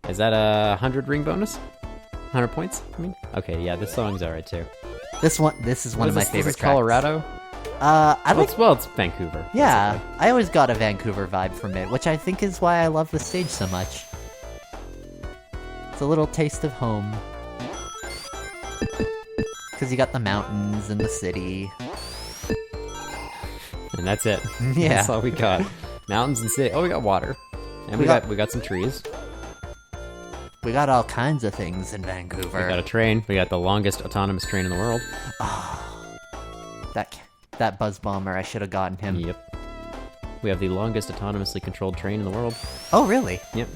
Is that a 100 ring bonus? 100 points? I mean, okay, yeah, this song's alright too. This is one of my favorite Is this tracks. Colorado? It's Vancouver. Yeah, basically. I always got a Vancouver vibe from it, which I think is why I love the stage so much. It's a little taste of home. Because you got the mountains and the city. And that's it. Yeah. That's all we got. Mountains and city. Oh, we got water. And we got some trees. We got all kinds of things in Vancouver. We got a train. We got the longest autonomous train in the world. That buzz bomber, I should have gotten him. Yep. We have the longest autonomously controlled train in the world. Oh, really? Yep.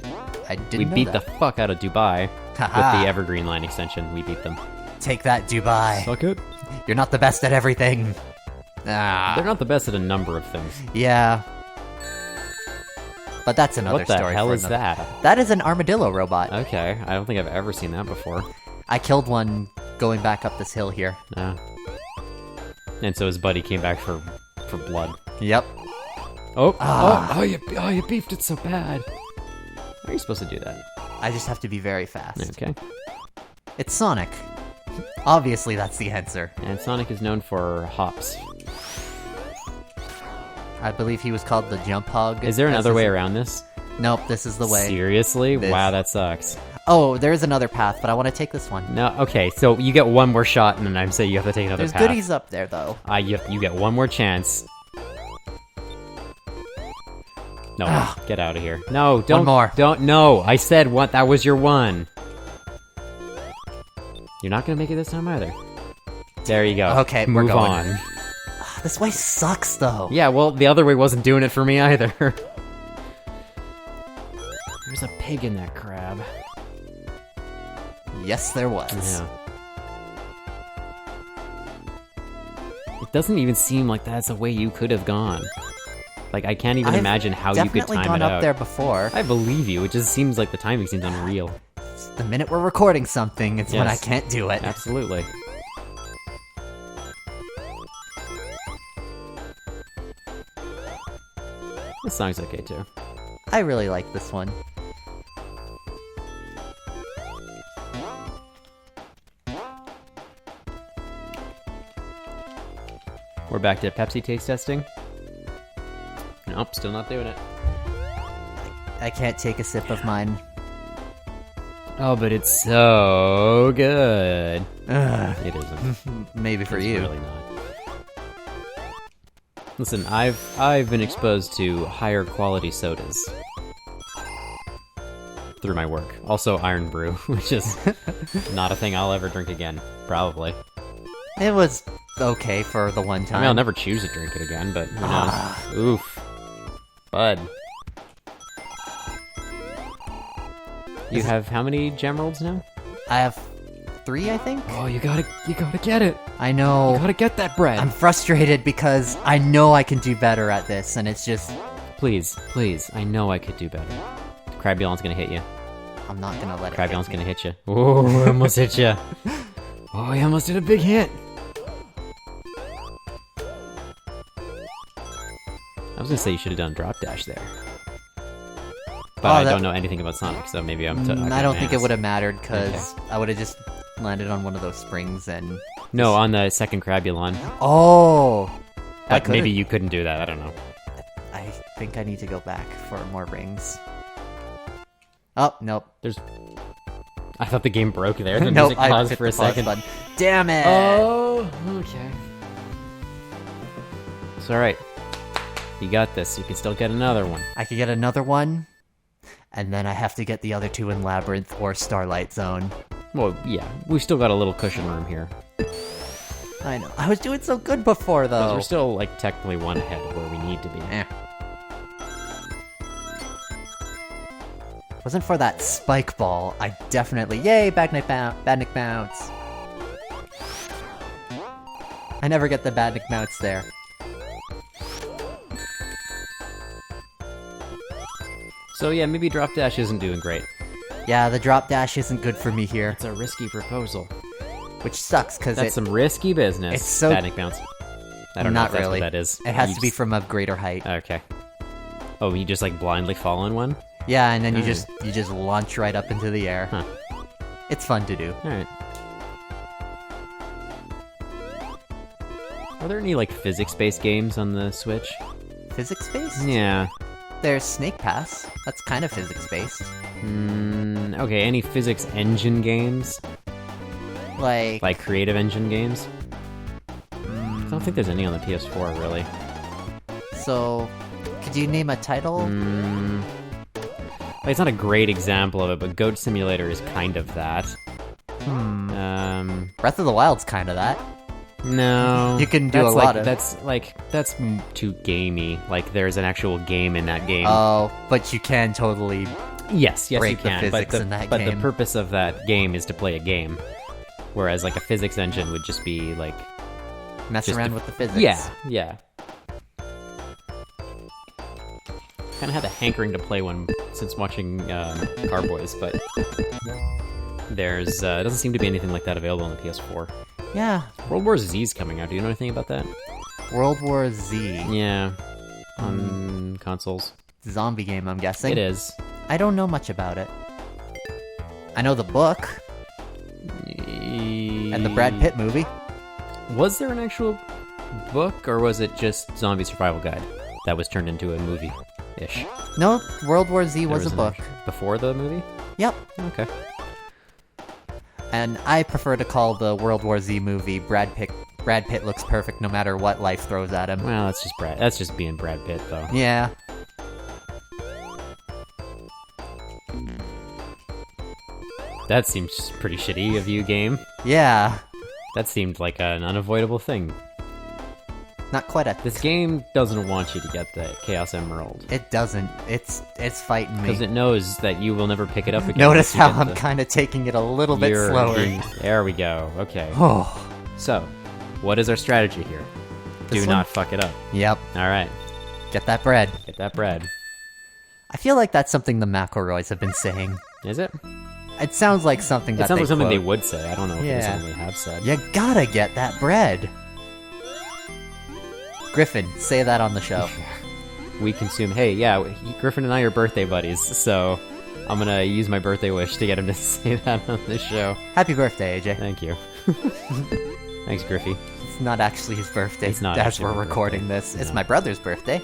I didn't We know beat that. the fuck out of Dubai with the Evergreen Line extension. We beat them. Take that, Dubai. Suck it. You're not the best at everything. They're not the best at a number of things. Yeah. But that's another What the story. hell for is another- that? That is an armadillo robot. Okay, I don't think I've ever seen that before. I killed one going back up this hill here. No. And so his buddy came back for blood. Yep. Oh, you beefed it so bad. How are you supposed to do that? I just have to be very fast. Okay. It's Sonic. Obviously, that's the answer. And Sonic is known for hops. I believe he was called the Jump Hog. Is there as another his- way around this? Nope, this is the way. Seriously? This. Wow, that sucks. Oh, there is another path, but I want to take this one. No, okay, so you get one more shot, and then I'm saying you have to take another There's path. goodies up there, though. You get one more chance. No, get out of here. No, don't. One more. Don't. No, I said what? That was your one. You're not gonna make it this time either. There you go. Okay, we're move going. on. This way sucks, though. Yeah, well, the other way wasn't doing it for me either. There's a pig in that crab. Yes, there was. Yeah. It doesn't even seem like that's a way you could have gone. Like, I can't even imagine how you could definitely time gone it up out. there before. I believe you. It just seems like the timing seems unreal. The minute we're recording something, it's when I Yes. can't do it. Absolutely. This song's okay too. I really like this one. We're back to Pepsi taste testing. Nope, still not doing it. I can't take a sip of mine. Oh, but it's so good. Ugh, It isn't. maybe for It's you. really not. Listen, I've been exposed to higher quality sodas through my work. Also Iron Brew, which is not a thing I'll ever drink again, probably. It was okay for the one I time. mean, I'll never choose to drink it again, but who knows? Oof. Bud. You have how many gem rolls now? I have 3, I think? Oh, you gotta get it. I know. You gotta get that bread. I'm frustrated because I know I can do better at this, and it's just... Please, I know I could do better. Crabulon's gonna hit you. I'm not gonna let it Crabulon's hit me. gonna hit you. Oh, I almost hit you. Oh, he almost did a big hit. I was gonna say you should have done drop dash there. But I don't know anything about Sonic, so maybe I'm I don't think it would have mattered, because I would have just landed on one of those springs and... No, on the second Crabulon. Oh! But maybe you couldn't do that, I don't know. I think I need to go back for more rings. Oh, nope. I thought the game broke there. The Nope, music I paused hit for a the pause second. button. Damn it! Oh, okay. It's alright. You got this. You can still get another one. I could get another one, and then I have to get the other 2 in Labyrinth or Starlight Zone. Well, yeah. We've still got a little cushion room here. I know. I was doing so good before, though. Because we're still, like, technically one ahead of where we need to be. Eh. Wasn't for that spike ball, I definitely... Yay, Badnik Bounce! I never get the Badnik Bounce there. So yeah, maybe drop dash isn't doing great. Yeah, the drop dash isn't good for me here, It's a risky proposal. which sucks, because That's some risky business. it's so- Badnik bounce. I don't know Not if that's really. what that is. It has You to be just- from a greater height. Okay. Oh, you just like blindly fall on one? Yeah, and then you Alright. just launch right up into the air. Huh. It's fun to do. Alright. Are there any, like, physics-based games on the Switch? Physics-based? Yeah. There's Snake Pass. That's kind of physics-based. Okay, any physics engine games? Like... Like creative engine games? I don't think there's any on the PS4, really. So, could you name a title? Like, it's not a great example of it, but Goat Simulator is kind of that. Breath of the Wild's kind of that. No. You can do that's a lot of... That's too gamey. Like, there's an actual game in that game. Oh, but you can totally... Yes, you break the can. physics in that but the game. purpose of that game is to play a game. Whereas, like, a physics engine would just be, like... Mess just around with the physics. Yeah. Kind of had a hankering to play one since watching Carboys, but there's doesn't seem to be anything like that available on the PS4. Yeah. World War Z's coming out. Do you know anything about that? World War Z. Yeah, on consoles. Zombie game, I'm guessing. It is. I don't know much about it. I know the book and the Brad Pitt movie. Was there an actual book, or was it just Zombie Survival Guide that was turned into a movie-ish? No, World War Z was a an book. Before the movie? Yep. Okay. And I prefer to call the World War Z movie Brad Pitt looks perfect no matter what life throws at him. Well, that's just being Brad Pitt, though. Yeah. That seems pretty shitty of you, game. Yeah. That seemed like an unavoidable thing. Not quite a... This game doesn't want you to get the Chaos Emerald. It doesn't. It's fighting me. Because it knows that you will never pick it up again. Notice how once you I'm get kind of taking it a little bit You're slower. There we go. Okay. Oh. So, what is our strategy here? This Do one? not fuck it up. Yep. Alright. Get that bread. Get that bread. I feel like that's something the McElroys have been saying. Is it? It sounds like something It that sounds they like something they quote. would say. I don't know if it's Yeah. something they have said. You gotta get that bread. Griffin, say that on the show. We consume... Hey, yeah, Griffin and I are birthday buddies, so I'm gonna use my birthday wish to get him to say that on this show. Happy birthday, AJ. Thank you. Thanks, Griffey. It's not actually his birthday. It's not as actually we're my recording birthday. this. It's No. my brother's birthday.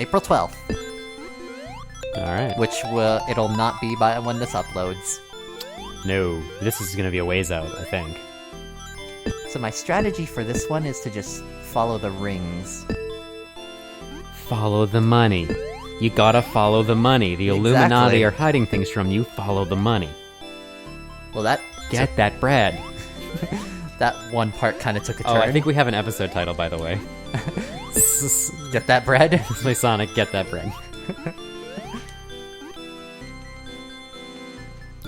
April 12th, Alright. which it'll not be by when this uploads. No, this is gonna be a ways out, I think. So my strategy for this one is to just follow the rings. Follow the money. You gotta follow the money. The Illuminati Exactly. are hiding things from you. Follow the money. Well, that Get that bread. that one part kind of took a turn. Oh, I think we have an episode title, by the way. Get that bread. Play Sonic, get that bread.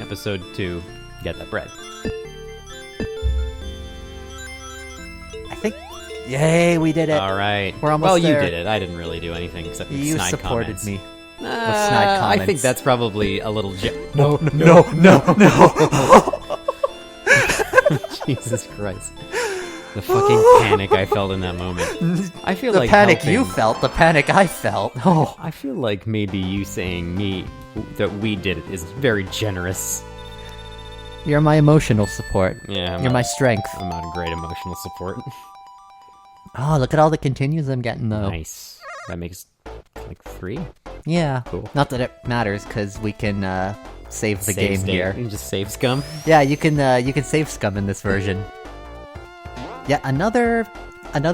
Episode 2, get that bread. I think. Yay, we did it. Alright. We're almost well, there. you did it. I didn't really do anything except You snide supported comments. me. Uh, snide I think comments. that's probably a little... No. Jesus Christ. The fucking panic I felt in that moment. I feel The like panic helping- you felt, the panic I felt. Oh, I feel like maybe you saying that we did it is very generous. you're my emotional support. Yeah, You're my strength. I'm not a great emotional support. Oh, look at all the continues I'm getting though. Nice. That makes like 3. Yeah. Cool. Not that it matters because we can save the Save game state. here. You can just save scum. Yeah, you can save scum in this version. Yeah, another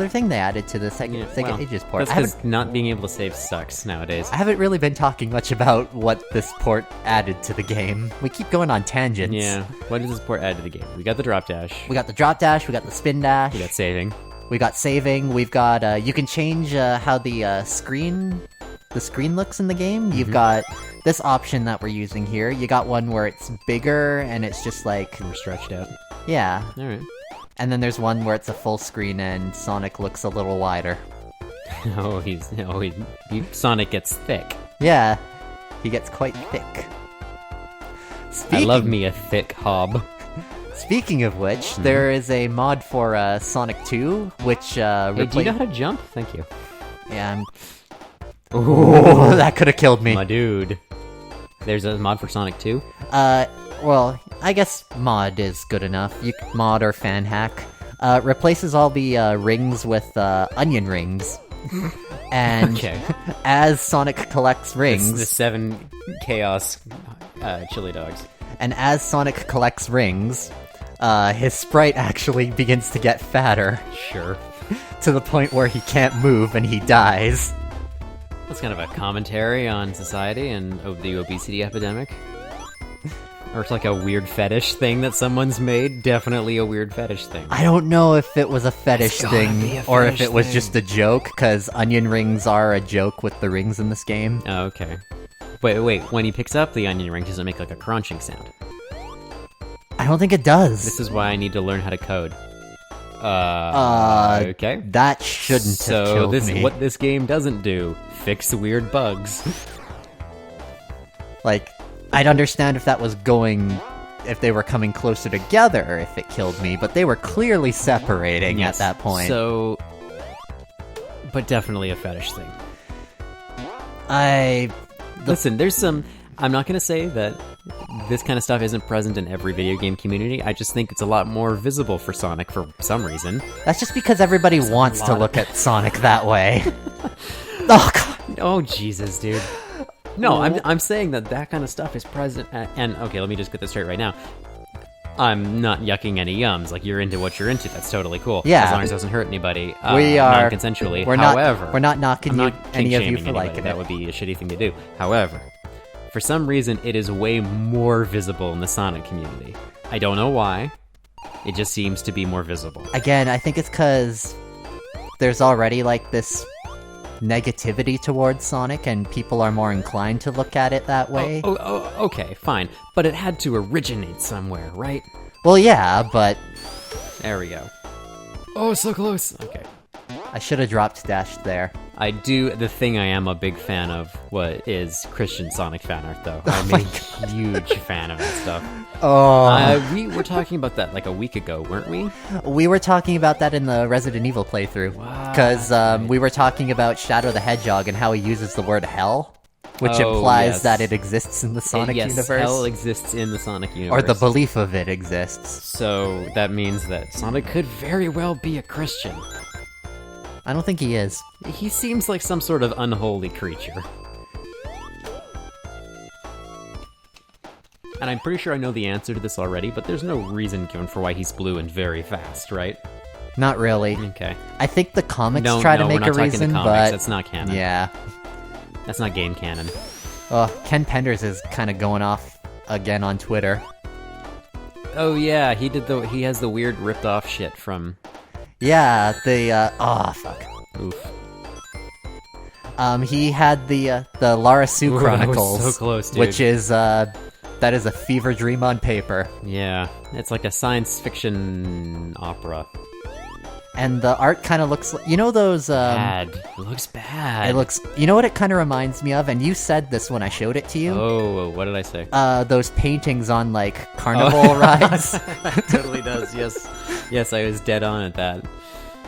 thing they added to the Sega Ages port. That's because not being able to save sucks nowadays. I haven't really been talking much about what this port added to the game. We keep going on tangents. Yeah. What does this port add to the game? We got the drop dash. We got the drop dash, we got the spin dash, We got saving. we got saving, we've got you can change how the screen looks in the game. You've got this option that we're using here. You got one where it's bigger and it's just like We're stretched out. yeah. Alright. And then there's one where it's a full screen and Sonic looks a little wider. Sonic gets thick. Yeah, he gets quite thick. I love me a thick hob. Speaking of which, there is a mod for Sonic 2, which Hey, do you know replaces. how to jump? Thank you. Yeah, Ooh, that could have killed me. My dude. There's a mod for Sonic 2? Well, I guess mod is good enough. Mod or fan hack. Replaces all the rings with onion rings. And Okay. as Sonic collects rings... It's the 7 Chaos chili dogs. And as Sonic collects rings, his sprite actually begins to get fatter. Sure. To the point where he can't move and he dies. That's kind of a commentary on society and the obesity epidemic. Or it's like a weird fetish thing that someone's made. Definitely a weird fetish thing. I don't know if it was a fetish It's gotta be thing a or if fetish it was thing. just a joke, because onion rings are a joke with the rings in this game. Oh, okay. Wait. When he picks up the onion ring, does it make like a crunching sound? I don't think it does. This is why I need to learn how to code. Okay. That shouldn't have So killed this me. what this game doesn't do: fix weird bugs. Like, I'd understand if that was if they were coming closer together if it killed me, but they were clearly separating Yes. at that point. So, but definitely a fetish thing. Listen, there's some. I'm not gonna say that this kind of stuff isn't present in every video game community. I just think it's a lot more visible for Sonic for some reason. That's just because everybody wants to lot look at Sonic that way. Oh, God. Oh Jesus, dude. No, I'm saying that kind of stuff is present. And okay, let me just get this straight right now. I'm not yucking any yums. Like, you're into what you're into. That's totally cool. Yeah. As long as it doesn't hurt anybody. We are non-consensually. We're However, not knocking I'm you, not any of you kink-shaming for anybody. liking That it. would be a shitty thing to do. However, for some reason, it is way more visible in the Sonic community. I don't know why. It just seems to be more visible. Again, I think it's because there's already, like, this negativity towards Sonic, and people are more inclined to look at it that way. Okay, fine. But it had to originate somewhere, right? Well, yeah, but There we go. Oh, so close. Okay. I should have dropped Dash there. I do, the thing I am a big fan of is Christian Sonic fan art, though. I'm a huge fan of that stuff. Oh. We were talking about that like a week ago, weren't we? We were talking about that in the Resident Evil playthrough. Because we were talking about Shadow the Hedgehog and how he uses the word hell, which Oh, implies yes. that it exists in the Sonic yes, universe. hell exists in the Sonic universe. Or the belief of it exists. So that means that Sonic could very well be a Christian. I don't think he is. He seems like some sort of unholy creature. And I'm pretty sure I know the answer to this already, but there's no reason given for why he's blue and very fast, right? Not really. Okay. I think the comics No, try to we're make not a talking reason, the comics. but That's not canon. yeah. That's not game canon. Ken Penders is kind of going off again on Twitter. Oh yeah, he has the weird ripped off shit from... Yeah, fuck. Oof. He had the Lara Sue Ooh, that was Chronicles, so close, dude. which is that is a fever dream on paper. Yeah, it's like a science fiction opera. And the art kind of looks like, you know those Bad. It looks bad. it looks, you know what it kind of reminds me of, and you said this when I showed it to you? Oh, what did I say? Those paintings on like carnival rides. It totally does, yes. Yes, I was dead on at that.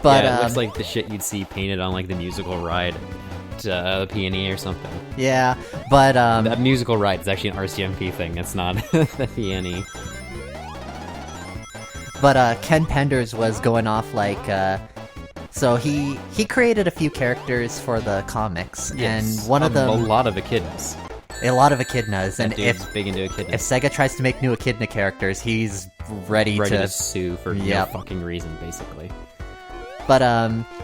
But yeah, it looks like the shit you'd see painted on like the musical ride at P&E or something. yeah, but That musical ride is actually an RCMP thing, it's not the P&E. But Ken Penders was going off like, so he created a few characters for the comics, Yes, and one of them, a lot of echidnas. a lot of echidnas, That and dude's if big into echidnas. Sega tries to make new echidna characters, he's ready to sue for Yep. no fucking reason, basically. But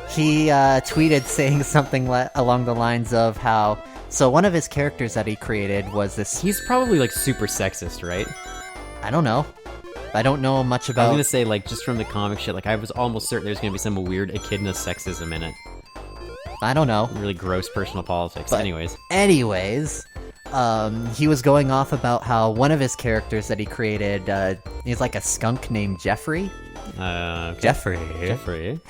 he tweeted saying something along the lines of how, so one of his characters that he created was this, He's probably like super sexist, right? I don't know. I don't know much I was about... gonna say, like, just from the comic shit, like, I was almost certain there's gonna be some weird echidna sexism in it. I don't know. Really gross personal politics. But- Anyways. He was going off about how one of his characters that he created, he's like a skunk named Jeffrey. Okay. Jeffrey. Jeffrey.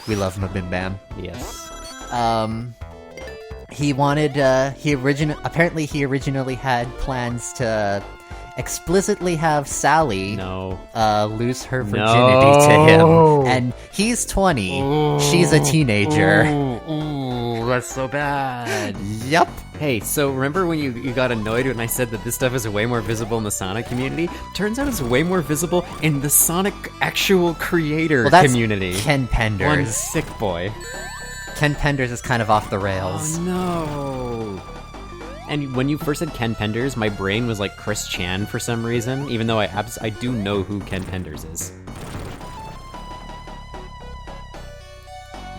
We love him, Bim Bam. Yes. He wanted, apparently he originally had plans to explicitly have Sally No. lose her virginity to him. And he's 20, she's a teenager. Ooh. Oh, that's so bad. Yep. Hey, so remember when you got annoyed when I said that this stuff is way more visible in the Sonic community? Turns out it's way more visible in the Sonic actual creator community. Ken Penders. One sick boy. Ken Penders is kind of off the rails. Oh no. And when you first said Ken Penders, my brain was like Chris Chan for some reason, even though I do know who Ken Penders is.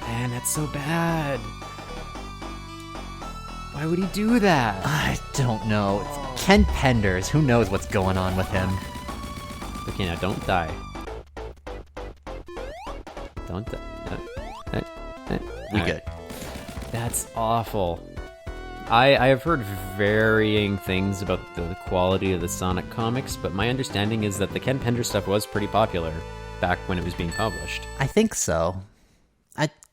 Man, that's so bad. Why would he do that? I don't know. It's Ken Penders. Who knows what's going on with him? Okay, now don't die. Don't die. We good. That's awful. I have heard varying things about the quality of the Sonic comics, but my understanding is that the Ken Penders stuff was pretty popular back when it was being published. I think so.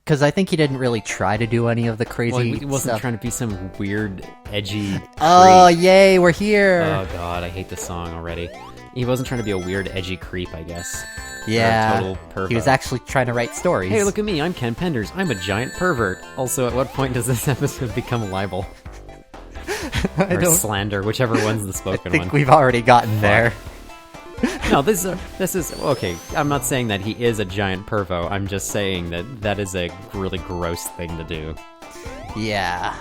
Because I think he didn't really try to do any of the crazy Well, he wasn't stuff. trying to be some weird, edgy Oh, creep. yay, we're here! Oh god, I hate this song already. He wasn't trying to be a weird, edgy creep, I guess. Yeah, Or a total pervert. he was actually trying to write stories. Hey, look at me, I'm Ken Penders. I'm a giant pervert. Also, at what point does this episode become a libel? Or slander, whichever one's the I spoken think one. we've already gotten there. No, this is okay. I'm not saying that he is a giant pervo. I'm just saying that that is a really gross thing to do. Yeah.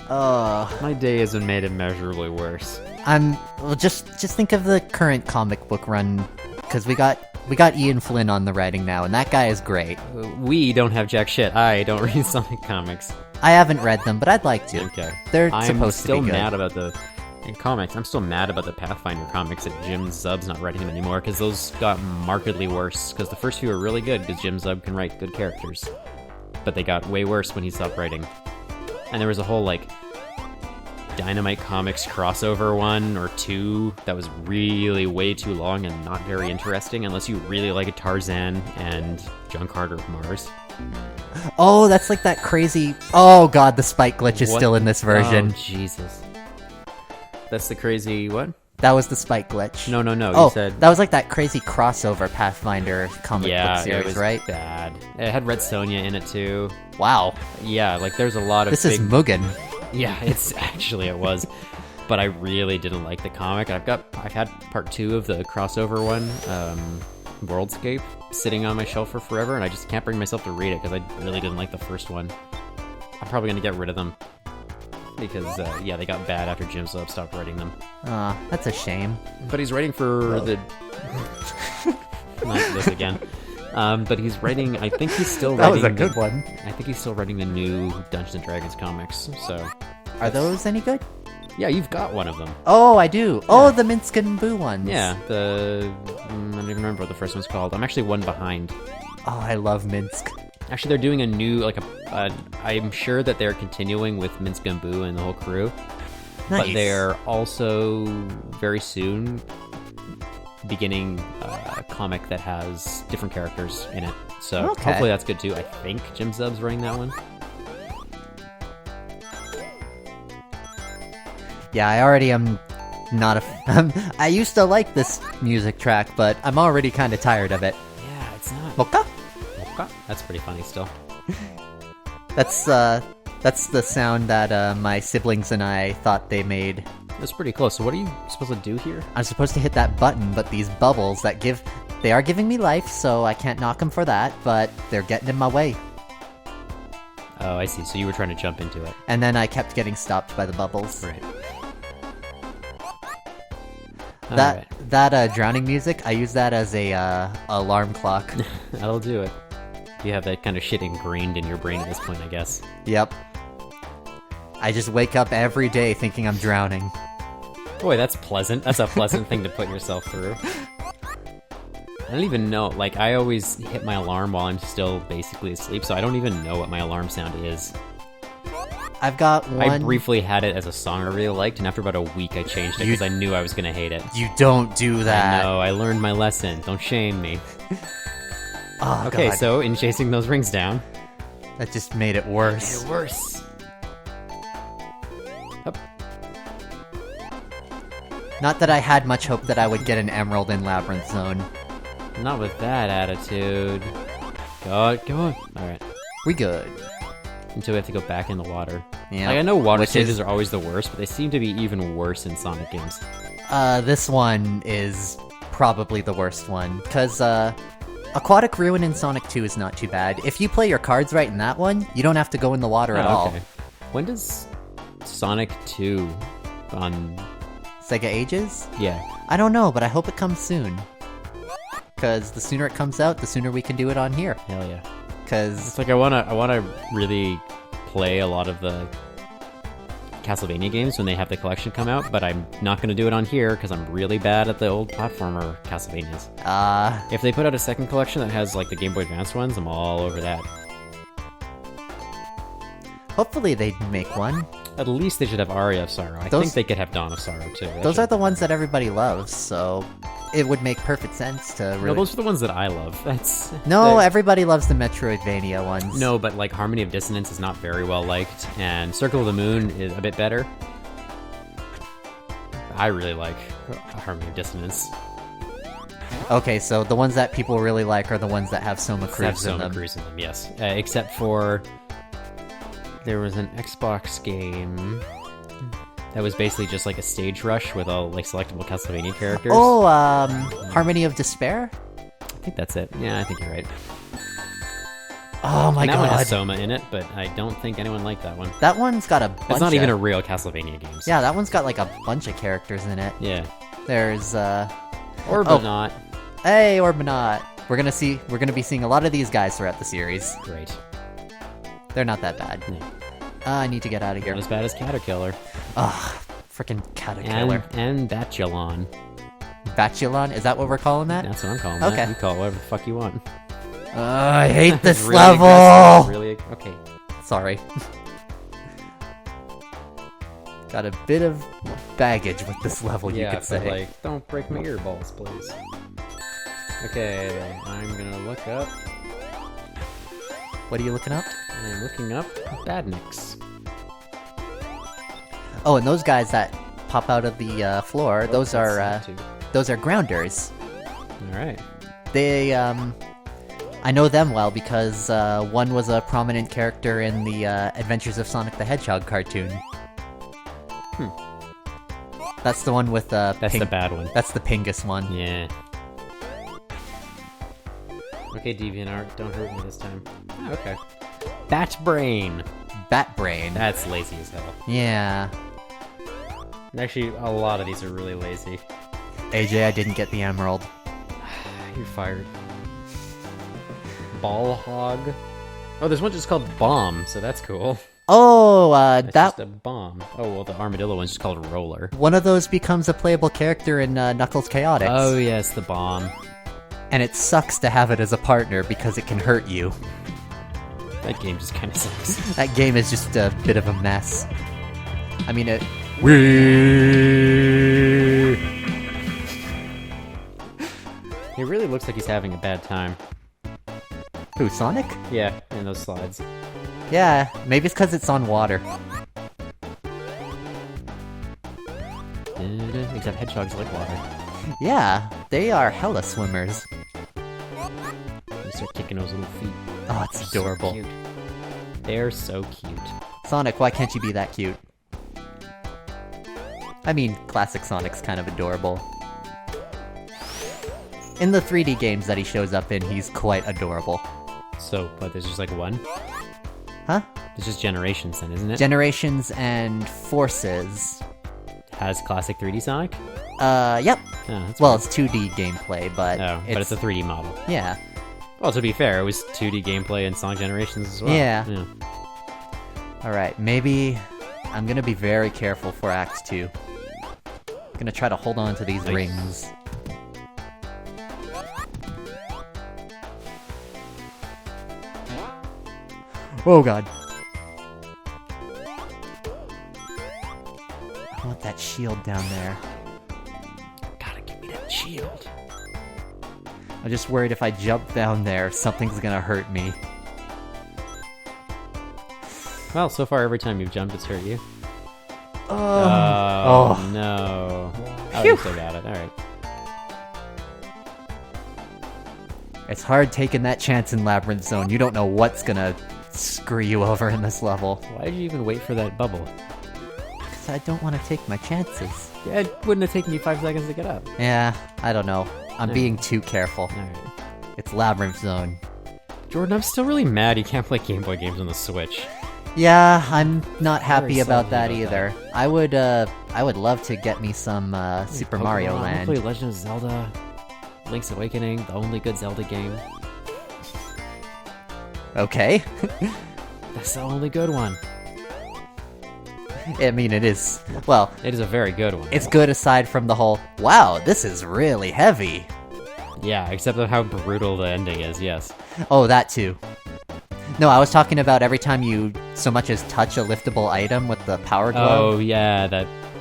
Oh, my day has been made immeasurably worse. Well, just think of the current comic book run, because we got Ian Flynn on the writing now, and that guy is great. We don't have jack shit. I don't read Sonic comics. I haven't read them, but I'd like to. Okay. They're I'm supposed to still be good. mad about the comics. I'm still mad about the Pathfinder comics that Jim Zub's not writing them anymore, because those got markedly worse. Because the first few were really good, because Jim Zub can write good characters. But they got way worse when he stopped writing. And there was a whole, like, Dynamite Comics crossover one or two that was really way too long and not very interesting unless you really like Tarzan and John Carter of Mars. Oh, that's like that crazy... Oh god, the spike glitch is What? still in this version. Oh, Jesus. That's the crazy... what? That was the spike glitch. No, Oh, you said... that was like that crazy crossover Pathfinder comic yeah, book series, it was right? bad. It had Red Sonja in it, too. Wow. Yeah, like, there's a lot of This big... is Mugen. Yeah, it was. But I really didn't like the comic. I've had part 2 of the crossover one, Worldscape, sitting on my shelf for forever, and I just can't bring myself to read it because I really didn't like the first one. I'm probably gonna get rid of them because yeah, they got bad after Jim Zub stopped writing them. That's a shame. But he's writing for the not this again. But he's writing. I think he's still That writing. was a good one. I think he's still writing the new Dungeons and Dragons comics. So Are those any good? yeah, you've got one of them. Oh, I do. Oh, the Minsk and Boo ones. Yeah, I don't even remember what the first one's called. I'm actually one behind. Oh, I love Minsk. Actually, they're doing a new, I'm sure that they're continuing with Minsk and Boo and the whole crew. Nice. But they're also, very soon, beginning a comic that has different characters in it. So Okay. hopefully that's good too. I think Jim Zub's writing that one. Yeah, I already am not a... I used to like this music track, but I'm already kind of tired of it. Yeah, it's not... Mocha? That's pretty funny still. That's the sound that my siblings and I thought they made. That's pretty close. So what are you supposed to do here? I'm supposed to hit that button, but these bubbles that they are giving me life, so I can't knock them for that, but they're getting in my way. Oh, I see. So you were trying to jump into it. And then I kept getting stopped by the bubbles. Right. That drowning music, I use that as a alarm clock. That'll do it. You have that kind of shit ingrained in your brain at this point, I guess. Yep. I just wake up every day thinking I'm drowning. Boy, that's pleasant. That's a pleasant thing to put yourself through. I don't even know. Like, I always hit my alarm while I'm still basically asleep, so I don't even know what my alarm sound is. I've got one... I briefly had it as a song I really liked, and after about a week I changed it because I knew I was going to hate it. You don't do that. I know, I learned my lesson. Don't shame me. Oh, Okay, God. so in chasing those rings down... That just made it worse. Made it worse. Up. Not that I had much hope that I would get an emerald in Labyrinth Zone. Not with that attitude. God, go on. Alright. We good. Until we have to go back in the water. Yeah. Like, I know water Which stages is- are always the worst, but they seem to be even worse in Sonic games. This one is probably the worst one, because, Aquatic Ruin in Sonic 2 is not too bad. If you play your cards right in that one, you don't have to go in the water at all. Okay. When does Sonic 2 on... Sega Ages? Yeah. I don't know, but I hope it comes soon. Because the sooner it comes out, the sooner we can do it on here. Hell yeah. Because... It's like I wanna really play a lot of the Castlevania games when they have the collection come out, but I'm not gonna do it on here because I'm really bad at the old platformer Castlevanias. If they put out a second collection that has like the Game Boy Advance ones, I'm all over that. Hopefully they'd make one. At least they should have Aria of Sorrow. I think they could have Dawn of Sorrow too. Those are the ones that everybody loves, so it would make perfect sense to really... No, those are the ones that I love. No, everybody loves the Metroidvania ones. No, but like Harmony of Dissonance is not very well liked, and Circle of the Moon is a bit better. I really like Harmony of Dissonance. Okay, so the ones that people really like are the ones that have Soma Cruz in them. Cruz in them, yes. Except for... There was an Xbox game that was basically just like a stage rush with all like selectable Castlevania characters. Oh, Harmony of Despair? I think that's it. Yeah, I think you're right. Oh my That god. one has Soma in it, but I don't think anyone liked that one. That one's got a bunch It's not even a of... real Castlevania game. Yeah, that one's got like a bunch of characters in it. Yeah. There's, Orbinaut. Hey, Orbinaut. We're gonna be seeing a lot of these guys throughout the series. Great. They're not that bad. Yeah. I need to get out of here. Not as bad as Caterkiller. Ugh, frickin' Caterkiller. And Batulon. Batulon? Is that what we're calling that? That's what I'm calling Okay. that. You call it whatever the fuck you want. I hate this Really level! aggressive. Really? Okay. Sorry. Got a bit of baggage with this level, you could say. but like, don't break my earballs, please. Okay, I'm gonna look up. What are you looking up? I'm looking up Badniks. Oh, and those guys that pop out of the floor, those are grounders. Alright. They, I know them well because one was a prominent character in the Adventures of Sonic the Hedgehog cartoon. That's the one with the That's the bad one. That's the Pingus one. Yeah. Okay, DeviantArt, don't hurt me this time. Oh, okay. Bat Brain. Bat Brain. That's lazy as hell. Yeah. Actually, a lot of these are really lazy. AJ, I didn't get the emerald. You're fired. Ball Hog. Oh, there's one just called Bomb, so that's cool. Oh, That's that just a bomb. Oh, well, the armadillo one's just called Roller. one of those becomes a playable character in Knuckles Chaotix. Oh, yes, the bomb. And it sucks to have it as a partner because it can hurt you. That game just kind of sucks. That game is just a bit of a mess. I mean, it... He really looks like he's having a bad time. Who, Sonic? Yeah, in those slides. Yeah, maybe it's because it's on water. Except hedgehogs like water. Yeah, they are hella swimmers. You start kicking those little feet. Oh, it's adorable. So cute. They're so cute. Sonic, why can't you be that cute? I mean, classic Sonic's kind of adorable. In the 3D games that he shows up in, he's quite adorable. So, but there's just like one? Huh? It's just Generations then, isn't it? Generations and Forces. Has classic 3D Sonic? Yep. Oh, that's Well, weird. it's 2D gameplay, but But it's a 3D model. Yeah. Well, to be fair, it was 2D gameplay in Sonic Generations as well. Yeah. Alright, maybe... I'm gonna be very careful for Act 2. I'm gonna try to hold on to these Nice. rings. Oh god. I want that shield down there. Gotta give me that shield. I'm just worried if I jump down there, something's gonna hurt me. Well, so far every time you've jumped, it's hurt you. Oh, Oh, no. Oh, Phew. you still got it. Alright. It's hard taking that chance in Labyrinth Zone. You don't know what's gonna screw you over in this level. Why did you even wait for that bubble? Because I don't want to take my chances. Yeah, it wouldn't have taken you 5 seconds to get up. Yeah, I don't know. I'm Yeah. being too careful. Alright. It's Labyrinth Zone. Jordan, I'm still really mad you can't play Game Boy games on the Switch. Yeah, I'm not happy Very about salty that about either. I would love to get me some Super Mario Pokemon, Land. Play Legend of Zelda, Link's Awakening, the only good Zelda game. Okay. That's the only good one. I mean, it is. Well, It is a very good one. it's good aside from the whole, wow, this is really heavy. Yeah, except for how brutal the ending is, yes. Oh, that too. No, I was talking about every time you so much as touch a liftable item with the power glove. Oh, yeah,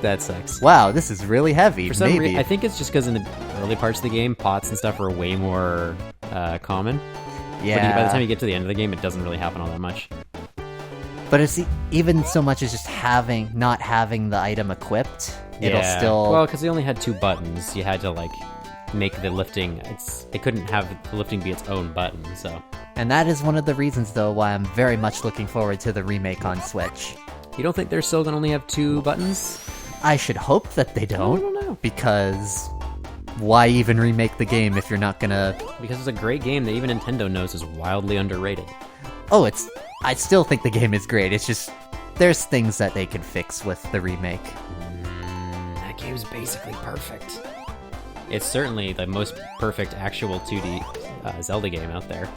that sucks. Wow, this is really heavy. For some Maybe. reason, I think it's just because in the early parts of the game, pots and stuff are way more common. Yeah. But by the time you get to the end of the game, it doesn't really happen all that much. But it's even so much as just not having the item equipped. It'll Yeah. still. Well, because they only had 2 buttons, you had to like make the lifting. It couldn't have the lifting be its own button, so. And that is one of the reasons, though, why I'm very much looking forward to the remake on Switch. You don't think they're still gonna only have 2 buttons? I should hope that they I don't, don't know. because why even remake the game if you're not gonna... Because it's a great game that even Nintendo knows is wildly underrated. Oh, I still think the game is great, it's just... There's things that they can fix with the remake. That game's basically perfect. It's certainly the most perfect actual 2D Zelda game out there.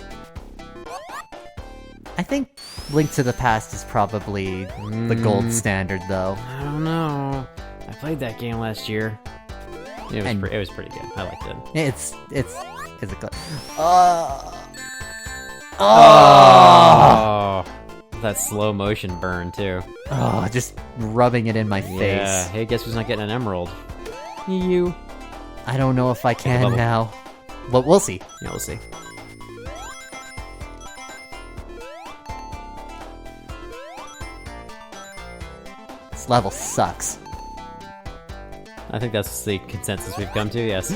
I think Link to the Past is probably the gold standard, though. I don't know. I played that game last year. It was, And- it was pretty good. I liked it. Is it good? Oh! That slow motion burn too. Oh, just rubbing it in my Yeah. face. Hey, guess who's not getting an emerald? You. I don't know if I can bubble. now. But we'll see. Yeah, we'll see. This level sucks. I think that's the consensus we've come to, yes.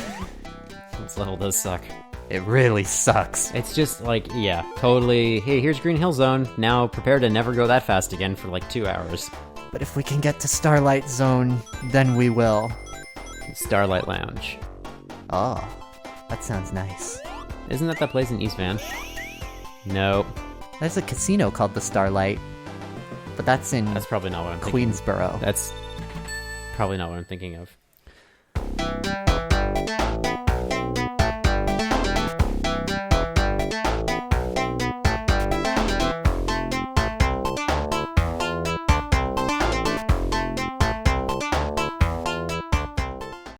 This level does suck. It really sucks. It's just like, yeah, totally, hey, here's Green Hill Zone, now prepare to never go that fast again for like 2 hours. But if we can get to Starlight Zone, then we will. Starlight Lounge. Oh, that sounds nice. Isn't that place in East Van? Nope. There's a casino called the Starlight, but that's in That's probably not what I'm thinking. Queensboro. That's probably not what I'm thinking of.